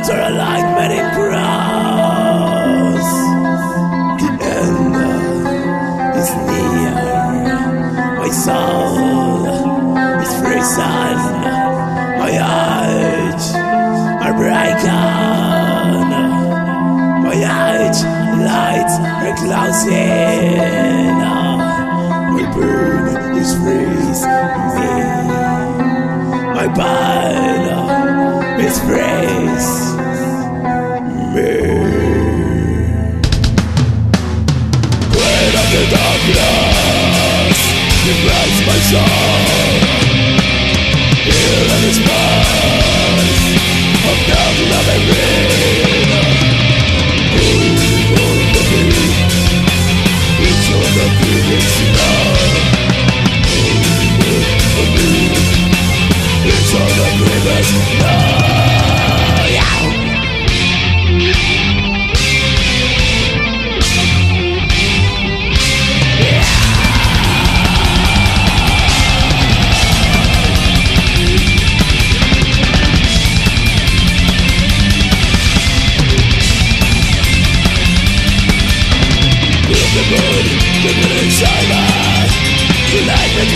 There are like many crowds. The end is near. My soul is frozen. My eyes are breaking. My eyes lights are closing. My brain is freezing me. My body is freezing me. When of the darkness embrace my soul, here in this place of dark love I read. Hold the beat, it's all the feelings you know. Hold the beat, it's all the feelings you know. The moon, the moon inside us, the light that